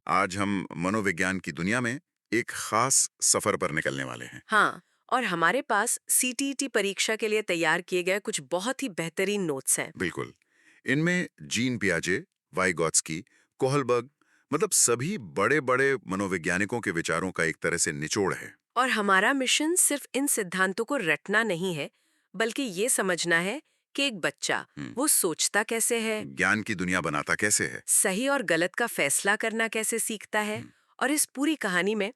आज हम मनोविज्ञान की दुनिया में एक खास सफर पर निकलने वाले हैं। हाँ, और हमारे पास सीटीईटी परीक्षा के लिए तैयार किए गए कुछ बहुत ही बेहतरीन नोट्स हैं। बिल्कुल। इनमें जीन पियाजे, वाइगॉत्स्की, कोहलबर्ग, मतलब सभी बड़े-बड़े मनोवैज्ञानिकों के विचारों का एक तरह से निचोड़ है। और हमारा मिशन सिर्फ इन सिद्धांतों को रटना नहीं है, बल्कि ये समझना है कि एक बच्चा हम्म, वो सोचता कैसे है, ज्ञान की दुनिया बनाता कैसे है? सही और गलत का फैसला करना कैसे सीखता है, हम्म, और इस पूरी कहानी में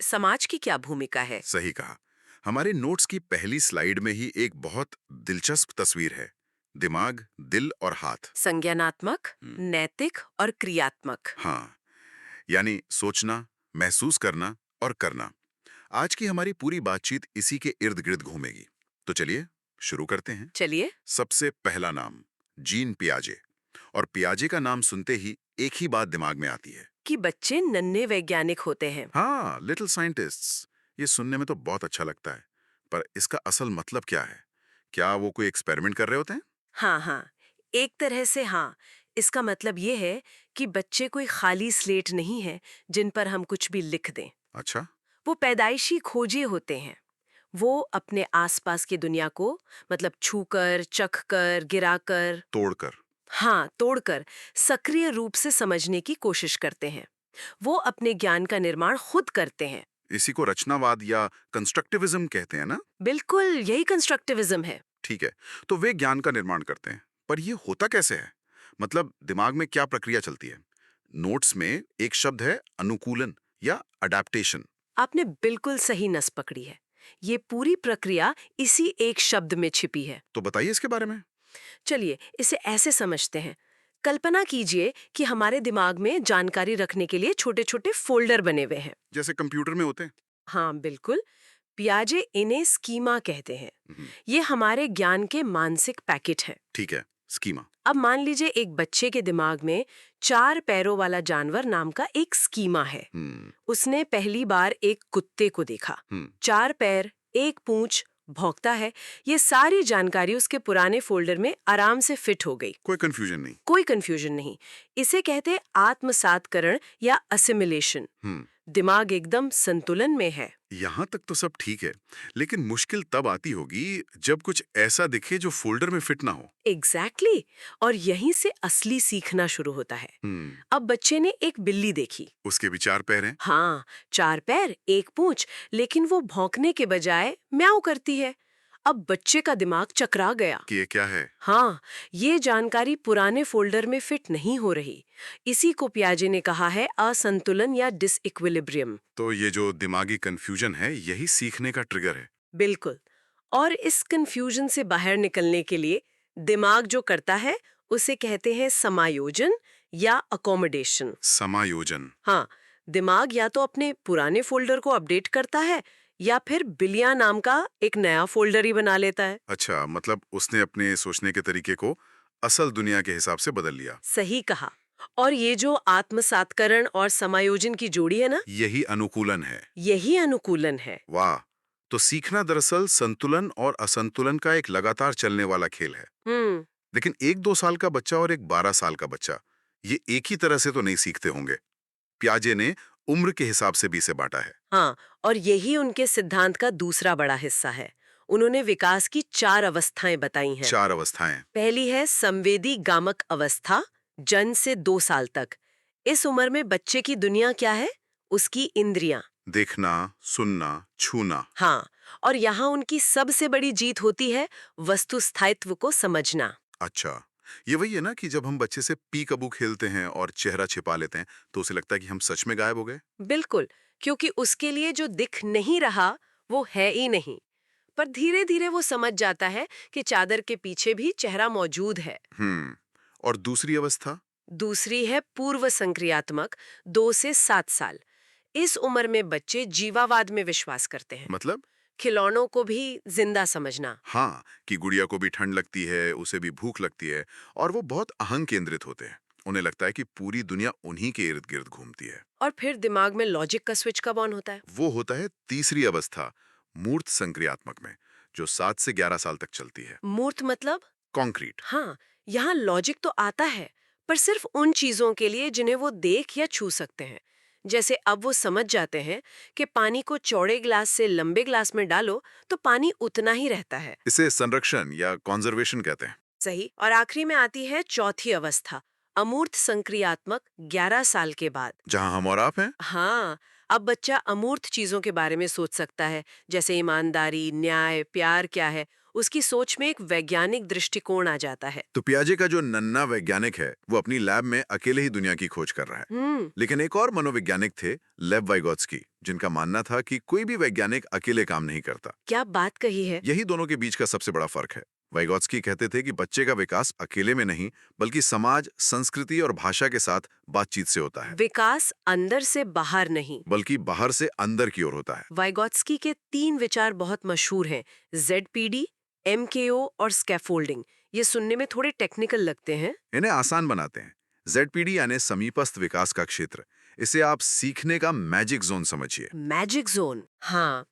समाज की क्या भूमिका है। सही कहा। हमारे नोट्स की पहली स्लाइड में ही एक बहुत दिलचस्प तस्वीर है। दिमाग, दिल और हाथ। संज्ञानात्मक, हम्म, नैतिक और क्रियात्मक। हाँ, यानी सोचना, महसूस करना और करना। आज की हमारी पूरी बातचीत इसी के इर्द गिर्द घूमेगी। तो चलिए शुरू करते हैं। चलिए। सबसे पहला नाम, जीन पियाजे। और पियाजे का नाम सुनते ही एक ही बात दिमाग में आती है। कि बच्चे नन्हे वैज्ञानिक होते हैं। हाँ, लिटिल साइंटिस्ट्स। ये सुनने में तो बहुत अच्छा लगता है, पर इसका असल मतलब क्या है? क्या वो कोई एक्सपेरिमेंट कर रहे होते हैं? हाँ हाँ, एक तरह से हाँ। इसका मतलब ये है कि बच्चे कोई खाली स्लेट नहीं है जिन पर हम कुछ भी लिख दें। अच्छा। वो पैदाइशी खोजे होते हैं। वो अपने आसपास की दुनिया को मतलब छूकर, चखकर, गिराकर, तोड़कर। हाँ तोड़कर सक्रिय रूप से समझने की कोशिश करते हैं। वो अपने ज्ञान का निर्माण खुद करते हैं। इसी को रचनावाद या कंस्ट्रक्टिविज्म कहते हैं ना? बिल्कुल यही कंस्ट्रक्टिविज्म है। ठीक है। तो वे ज्ञान का निर्माण करते हैं, पर ये होता कैसे है? मतलब दिमाग में क्या प्रक्रिया चलती है? नोट्स में एक शब्द है, अनुकूलन या अडेप्टेशन। आपने बिल्कुल सही नस पकड़ी है। ये पूरी प्रक्रिया इसी एक शब्द में छिपी है। तो बताइए इसके बारे में। चलिए इसे ऐसे समझते हैं। कल्पना कीजिए कि हमारे दिमाग में जानकारी रखने के लिए छोटे छोटे फोल्डर बने हुए हैं। जैसे कंप्यूटर में होते हैं। हाँ बिल्कुल। पियाजे इन्हें स्कीमा कहते हैं। हम्म, ये हमारे ज्ञान के मानसिक पैकेट हैं। ठीक है। स्कीमा। अब मान लीजिए एक बच्चे के दिमाग में चार पैरों वाला जानवर नाम का एक स्कीमा है। हम्म। उसने पहली बार एक कुत्ते को देखा। हम्म। चार पैर, एक पूंछ, भौंकता है। ये सारी जानकारी उसके पुराने फोल्डर में आराम से फिट हो गई। कोई कंफ्यूजन नहीं। कोई कंफ्यूजन नहीं। इसे कहते हैं आत्मसातकरण या असिमिलेशन। हम्म। दिमाग एकदम संतुलन में है। यहां तक तो सब ठीक है, लेकिन मुश्किल तब आती होगी जब कुछ ऐसा दिखे जो फोल्डर में फिट ना हो। Exactly exactly। और यहीं से असली सीखना शुरू होता है। हम्म। अब बच्चे ने एक बिल्ली देखी। उसके भी चार पैर हैं। हाँ, चार पैर, एक पूंछ, लेकिन वो भौंकने के बजाय म्याऊ करती है। अब बच्चे का दिमाग चकरा गया। कि ये क्या है? हाँ, ये जानकारी पुराने फोल्डर में फिट नहीं हो रही। इसी को पियाजे ने कहा है असंतुलन या डिसइक्विलिब्रियम। तो ये जो दिमागी कंफ्यूजन है, यही सीखने का ट्रिगर है। बिल्कुल। और इस कंफ्यूजन से बाहर निकलने के लिए दिमाग जो करता है उसे कहते हैं समायोजन या अकोमोडेशन। समायोजन। हाँ, दिमाग या तो अपने पुराने फोल्डर को अपडेट करता है या फिर बिलिया नाम का एक नया फोल्डर ही बना लेता है। अच्छा, मतलब उसने अपने सोचने के तरीके को असल दुनिया के हिसाब से बदल लिया। सही कहा। और ये जो आत्मसातकरण और समायोजन की जोड़ी है ना, यही अनुकूलन है। यही अनुकूलन है। वाह। तो सीखना दरअसल संतुलन और असंतुलन का एक लगातार चलने वाला खेल है। हम्म। लेकिन एक 2 साल का बच्चा और एक 12 साल का बच्चा, ये एक ही तरह से तो नहीं सीखते होंगे। प्याजे ने उम्र के हिसाब से भी इसे बांटा है। हाँ, और यही उनके सिद्धांत का दूसरा बड़ा हिस्सा है। उन्होंने विकास की चार अवस्थाएं बताई हैं। चार अवस्थाएं। पहली है संवेदी गामक अवस्था, जन्म से 2 साल तक। इस उम्र में बच्चे की दुनिया क्या है? उसकी इंद्रियां। देखना, सुनना, छूना। हाँ, और यहाँ उनकी सबसे बड़ी जीत होती है वस्तु स्थायित्व को समझना। अच्छा, ये वही है ना कि जब हम बच्चे से पी कबू खेलते हैं और चेहरा छिपा लेते हैं, तो उसे लगता है कि हम सच में गायब हो गए। बिल्कुल, क्योंकि उसके लिए जो दिख नहीं रहा वो है ही नहीं। पर धीरे धीरे वो समझ जाता है कि चादर के पीछे भी चेहरा मौजूद है। और दूसरी अवस्था? दूसरी है पूर्व संक्रियात्मक, 2 से 7 साल। इस उम्र में बच्चे जीवावाद में विश्वास करते हैं। मतलब? खिलौनों को भी जिंदा समझना। हाँ, कि गुड़िया को भी ठंड लगती है, उसे भी भूख लगती है, और वो बहुत अहंग केंद्रित होते हैं। उन्हें लगता है कि पूरी दुनिया उन्हीं के इर्द गिर्द घूमती है। और फिर दिमाग में लॉजिक का स्विच कब ऑन होता है? वो होता है तीसरी अवस्था, मूर्त संक्रियात्मक में, जो 7 से 11 साल तक चलती है। मूर्त मतलब? कॉन्क्रीट। हाँ, यहाँ लॉजिक तो आता है, पर सिर्फ उन चीजों के लिए जिन्हें वो देख या छू सकते हैं। जैसे अब वो समझ जाते हैं कि पानी को चौड़े ग्लास से लंबे ग्लास में डालो तो पानी उतना ही रहता है। इसे संरक्षण या कॉन्जर्वेशन कहते हैं। सही। और आखिरी में आती है चौथी अवस्था, अमूर्त संक्रियात्मक, 11 साल के बाद। जहां हम और आप हैं। हाँ, अब बच्चा अमूर्त चीजों के बारे में सोच सकता है, जैसे ईमानदारी, न्याय, प्यार क्या है। उसकी सोच में एक वैज्ञानिक दृष्टिकोण आ जाता है। तो पियाजे का जो नन्हा वैज्ञानिक है वो अपनी लैब में अकेले ही दुनिया की खोज कर रहा है। हम्म। लेकिन एक और मनोवैज्ञानिक थे, लेव वाइगोत्स्की, जिनका मानना था कि कोई भी वैज्ञानिक अकेले काम नहीं करता। क्या बात कही है। यही दोनों के बीच का सबसे बड़ा फर्क है। वाइगोत्स्की कहते थे कि बच्चे का विकास अकेले में नहीं बल्कि समाज, संस्कृति और भाषा के साथ बातचीत से होता है, विकास अंदर से बाहर नहीं, बल्कि बाहर से अंदर की ओर होता है। वाइगोत्स्की के 3 विचार बहुत मशहूर हैं, ZPD, MKO और स्कैफोल्डिंग। ये सुनने में थोड़े टेक्निकल लगते हैं। इन्हें आसान बनाते हैं। ZPD यानी समीपस्थ विकास का क्षेत्र। इसे आप सीखने का मैजिक जोन समझिए। मैजिक जोन, हाँ,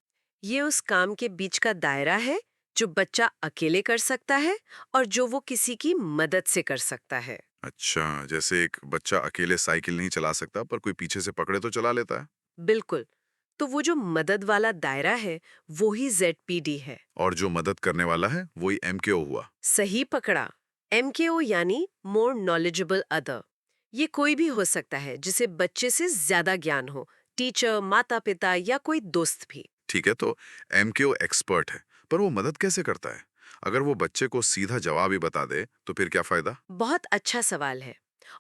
ये उस काम के बीच का दायरा है जो बच्चा अकेले कर सकता है और जो वो किसी की मदद से कर सकता है। अच्छा, जैसे एक बच्चा अकेले साइकिल नहीं चला सकता पर कोई पीछे से पकड़े तो चला लेता है। बिल्कुल। तो वो जो मदद वाला दायरा है वो ही ZPD है। और जो मदद करने वाला है वही MKO हुआ। सही पकड़ा। MKO यानी मोर नॉलेजेबल अदर। ये कोई भी हो सकता है जिसे बच्चे से ज्यादा ज्ञान हो, टीचर, माता पिता या कोई दोस्त भी। ठीक है, तो MKO एक्सपर्ट है, पर वो मदद कैसे करता है? अगर वो बच्चे को सीधा जवाब ही बता दे तो फिर क्या फायदा? बहुत अच्छा सवाल है।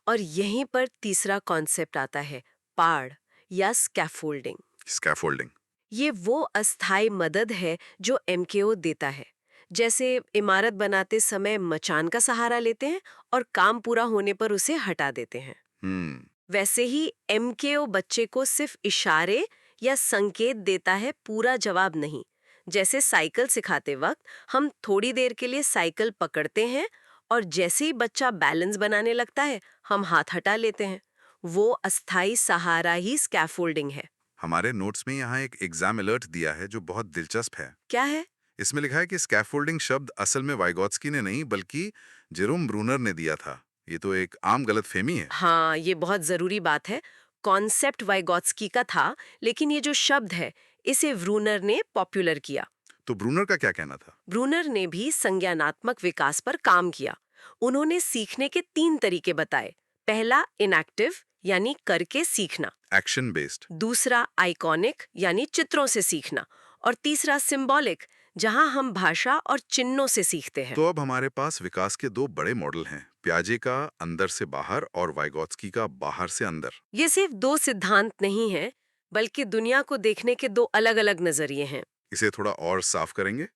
और यहीं पर तीसरा कॉन्सेप्ट आता है, पाड़ या स्कैफोल्डिंग। स्कैफोल्डिंग। ये वो अस्थाई मदद है जो MKO देता है। जैसे इमारत बनाते समय मचान का सहारा लेते हैं और काम पूरा होने पर उसे हटा देते हैं। हम्म। वैसे ही MKO बच्चे को सिर्फ इशारे या संकेत देता है, पूरा जवाब नहीं। जैसे साइकिल सिखाते वक्त हम थोड़ी देर के लिए साइकिल पकड़ते हैं और जैसे ही बच्चा बैलेंस बनाने लगता है हम हाथ हटा लेते हैं। वो अस्थाई सहारा ही स्कैफोल्डिंग है। हमारे नोट्स में यहाँ एक एग्जाम अलर्ट दिया है जो बहुत दिलचस्प है। क्या है? इसमें लिखा है कि स्कैफोल्डिंग शब्द असल में वाइगोत्स्की ने नहीं बल्कि जेरोम ब्रूनर ने दिया था। ये तो एक आम गलतफहमी है। हाँ, ये बहुत जरूरी बात है। कॉन्सेप्ट वाइगोत्स्की का था, लेकिन ये जो शब्द है इसे व्रूनर ने पॉपुलर किया। तो ब्रूनर का क्या कहना था? ब्रूनर ने भी संज्ञानात्मक विकास पर काम किया। उन्होंने सीखने के 3 तरीके बताए। पहला इनएक्टिव यानी करके सीखना, एक्शन बेस्ड। दूसरा आइकॉनिक यानी चित्रों से सीखना, और तीसरा सिंबॉलिक जहां हम भाषा और चिन्हों से सीखते हैं। तो अब हमारे पास विकास के 2 बड़े मॉडल हैं, पियाजे का अंदर से बाहर और वाइगोत्स्की का बाहर से अंदर। ये सिर्फ 2 सिद्धांत नहीं है, बल्कि दुनिया को देखने के 2 अलग-अलग नजरिए हैं। इसे थोड़ा और साफ करेंगे?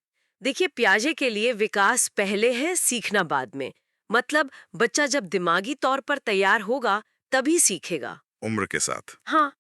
देखिए, पियाजे के लिए विकास पहले है, सीखना बाद में। मतलब बच्चा जब दिमागी तौर पर तैयार होगा तभी सीखेगा। उम्र के साथ। हाँ,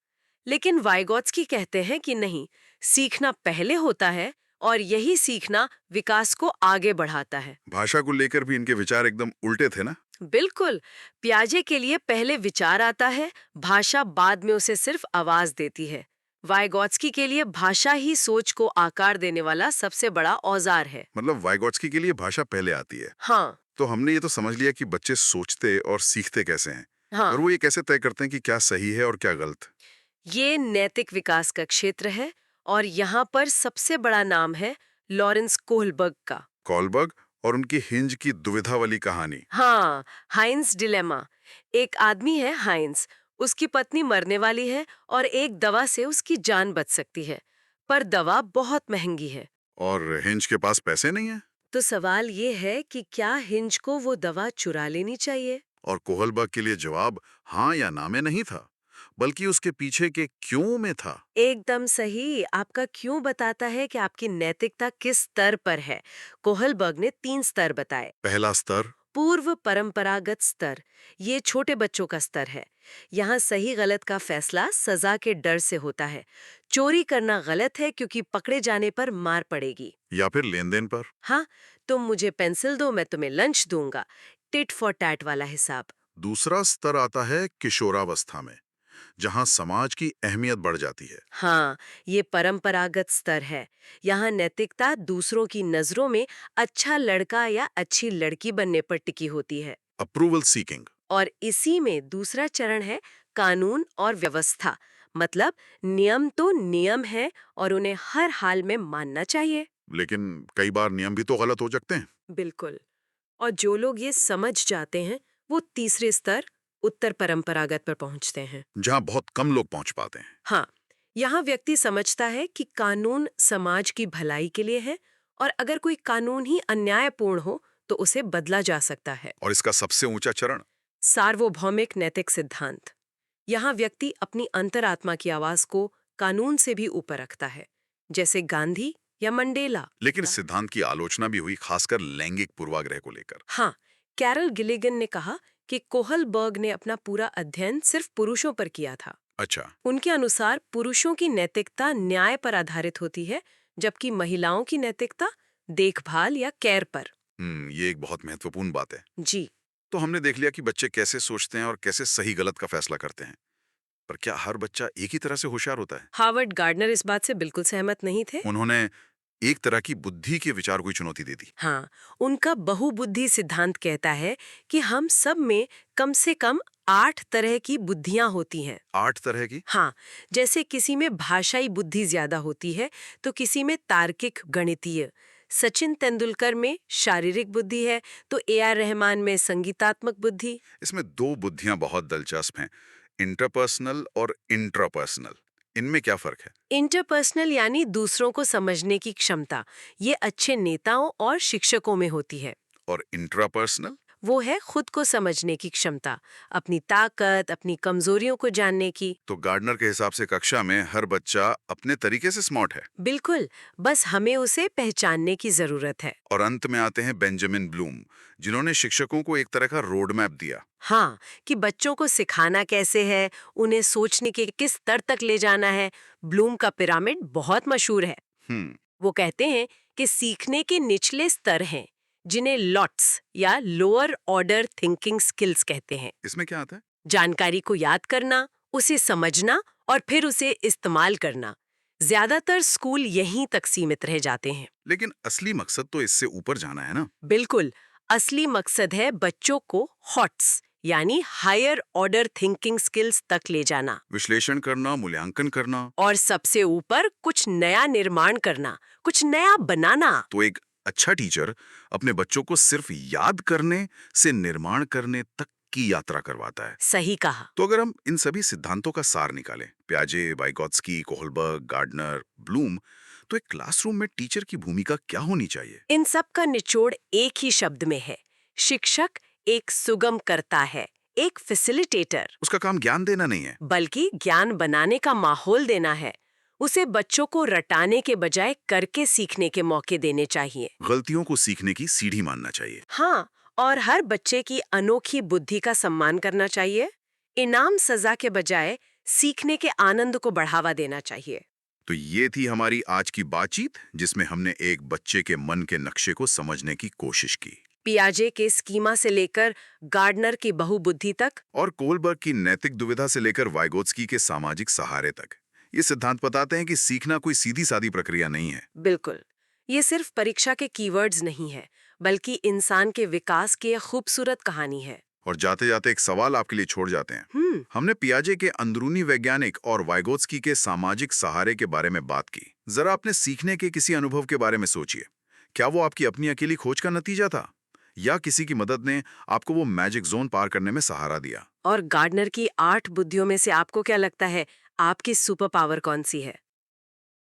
लेकिन वाइगोत्स्की कहते हैं कि नहीं, सीखना पहले होता है और यही सीखना विकास को आगे बढ़ाता है। भाषा को लेकर भी इनके विचार एकदम उल्टे थे ना? बिल्कुल। पियाजे के लिए पहले विचार आता है, भाषा बाद में उसे सिर्फ आवाज देती है। वाइगोत्स्की के लिए भाषा ही सोच को आकार देने वाला सबसे बड़ा औजार है। मतलब वाइगोत्स्की के लिए भाषा पहले आती है। हाँ। तो हमने ये तो समझ लिया कि बच्चे सोचते और सीखते कैसे हैं, हाँ, और वो ये कैसे तय करते हैं कि क्या सही है और क्या गलत। ये नैतिक विकास का क्षेत्र है और यहाँ पर सबसे बड़ा नाम है लॉरेंस कोहलबर्ग का। कॉलबर्ग और उनकी हिंज की दुविधा वाली कहानी। हाँ, हाइंस डिलेमा। एक आदमी है हाइंस, उसकी पत्नी मरने वाली है और एक दवा से उसकी जान बच सकती है, पर दवा बहुत महंगी है। और हिंज के पास पैसे नहीं है। तो सवाल ये है कि क्या हिंज को वो दवा चुरा लेनी चाहिए? और कोहलबर्ग के लिए जवाब हाँ या ना में नहीं था, बल्कि उसके पीछे के क्यों में था। एकदम सही। आपका क्यों बताता है कि आपकी नैतिकता किस स्तर पर है। कोहलबर्ग ने 3 स्तर बताए। पहला स्तर। पूर्व परंपरागत स्तर, ये छोटे बच्चों का स्तर है। यहाँ सही गलत का फैसला सजा के डर से होता है। चोरी करना गलत है क्योंकि पकड़े जाने पर मार पड़ेगी। या फिर लेन देन पर। हाँ, तुम मुझे पेंसिल दो, मैं तुम्हें लंच दूंगा। टिट फॉर टैट वाला हिसाब। दूसरा स्तर आता है किशोरावस्था में, जहां समाज की अहमियत बढ़ जाती है। हाँ, ये परंपरागत स्तर है। यहाँ नैतिकता दूसरों की नजरों में अच्छा लड़का या अच्छी लड़की बनने पर टिकी होती है। Approval seeking. और इसी में दूसरा चरण है कानून और व्यवस्था। मतलब नियम तो नियम है और उन्हें हर हाल में मानना चाहिए। लेकिन कई बार नियम भी तो गलत हो सकते हैं। बिल्कुल। और जो लोग ये समझ जाते हैं वो तीसरे स्तर उत्तर परंपरागत पर पहुंचते हैं। जहां बहुत कम लोग पहुंच पाते हैं। हाँ, यहाँ व्यक्ति समझता है कि कानून समाज की भलाई के लिए है और अगर कोई कानून ही अन्यायपूर्ण हो तो उसे बदला जा सकता है। और इसका सबसे ऊंचा चरण सार्वभौमिक नैतिक सिद्धांत। यहाँ व्यक्ति अपनी अंतरात्मा की आवाज को कानून से भी ऊपर रखता है, जैसे गांधी या मंडेला। लेकिन इस सिद्धांत की आलोचना भी हुई, खासकर लैंगिक पूर्वाग्रह को लेकर। हाँ, कैरल गिलिगन ने कहा कि कोहलबर्ग ने अपना पूरा अध्ययन सिर्फ पुरुषों पर किया था। अच्छा। उनके अनुसार पुरुषों की नैतिकता न्याय पर आधारित होती है, जबकि महिलाओं की नैतिकता देखभाल या केयर पर। ये एक बहुत महत्वपूर्ण बात है। जी तो हमने देख लिया कि बच्चे कैसे सोचते हैं और कैसे सही गलत का फैसला करते हैं। पर क्या हर बच्चा एक ही तरह से होशियार होता है? हार्वर्ड गार्डनर इस बात से बिल्कुल सहमत नहीं थे। उन्होंने एक तरह की बुद्धि के विचार को ही चुनौती दे दी। हाँ, उनका बहुबुद्धि सिद्धांत कहता है कि हम सब में कम से कम 8 तरह की बुद्धियां होती हैं। 8 तरह की? हाँ, जैसे किसी में भाषाई बुद्धि ज्यादा होती है तो किसी में तार्किक गणितीय। सचिन तेंदुलकर में शारीरिक बुद्धि है तो AR रहमान में संगीतात्मक बुद्धि। इसमें 2 बुद्धियां बहुत दिलचस्प हैं, इंटरपर्सनल और इंट्रापर्सनल। इनमें क्या फर्क है? इंटरपर्सनल यानी दूसरों को समझने की क्षमता, ये अच्छे नेताओं और शिक्षकों में होती है। और इंट्रापर्सनल? वो है खुद को समझने की क्षमता, अपनी ताकत, अपनी कमजोरियों को जानने की। तो गार्डनर के हिसाब से कक्षा में हर बच्चा अपने तरीके से स्मार्ट है। बिल्कुल, बस हमें उसे पहचानने की जरूरत है। और अंत में आते हैं बेंजामिन ब्लूम, जिन्होंने शिक्षकों को एक तरह का रोड मैप दिया। हाँ, कि बच्चों को सिखाना कैसे है, उन्हें सोचने के किस स्तर तक ले जाना है। ब्लूम का पिरामिड बहुत मशहूर है। हम्म वो कहते हैं कि सीखने के निचले स्तर हैं, जिन्हें लॉट्स या लोअर ऑर्डर थिंकिंग स्किल्स कहते हैं। इसमें क्या आता है? जानकारी को याद करना, उसे समझना और फिर उसे इस्तेमाल करना। ज्यादातर स्कूल यहीं तक सीमित रह जाते हैं। लेकिन असली मकसद तो इससे ऊपर जाना है ना? बिल्कुल, असली मकसद है बच्चों को हॉट्स यानी हायर ऑर्डर थिंकिंग स्किल्स तक ले जाना विश्लेषण करना, मूल्यांकन करना। और सबसे ऊपर कुछ नया निर्माण करना, कुछ नया बनाना। तो एक अच्छा टीचर अपने बच्चों को सिर्फ याद करने से निर्माण करने तक की यात्रा करवाता है। सही कहा। तो अगर हम इन सभी सिद्धांतों का सार निकालें, प्याजे, वाइगोत्स्की, कोहलबर्ग, गार्डनर, ब्लूम, तो एक क्लासरूम में टीचर की भूमिका क्या होनी चाहिए? इन सब का निचोड़ एक ही शब्द में है, शिक्षक एक सुगम करता है, एक फैसिलिटेटर। उसका काम ज्ञान देना नहीं है। बल्कि ज्ञान बनाने का माहौल देना है। उसे बच्चों को रटाने के बजाय करके सीखने के मौके देने चाहिए। गलतियों को सीखने की सीढ़ी मानना चाहिए। हाँ, और हर बच्चे की अनोखी बुद्धि का सम्मान करना चाहिए। इनाम सजा के बजाय सीखने के आनंद को बढ़ावा देना चाहिए। तो ये थी हमारी आज की बातचीत, जिसमें हमने एक बच्चे के मन के नक्शे को समझने की कोशिश की। पियाजे के स्कीमा से लेकर गार्डनर की बहुबुद्धि तक, और कोलबर्ग की नैतिक दुविधा से लेकर वाइगोत्स्की के सामाजिक सहारे तक। ये सिद्धांत बताते हैं कि सीखना कोई सीधी सादी प्रक्रिया नहीं है। बिल्कुल, ये सिर्फ परीक्षा के कीवर्ड्स नहीं है, बल्कि इंसान के विकास की एक खूबसूरत कहानी है। और जाते जाते एक सवाल आपके लिए छोड़ जाते हैं। हमने पियाजे के अंदरूनी वैज्ञानिक और वाइगोत्स्की के सामाजिक सहारे के बारे में बात की। जरा अपने सीखने के किसी अनुभव के बारे में सोचिए। क्या वो आपकी अपनी अकेली खोज का नतीजा था, या किसी की मदद ने आपको वो मैजिक जोन पार करने में सहारा दिया? और गार्डनर की 8 बुद्धियों में से आपको क्या लगता है, आपकी सुपर पावर कौन सी है?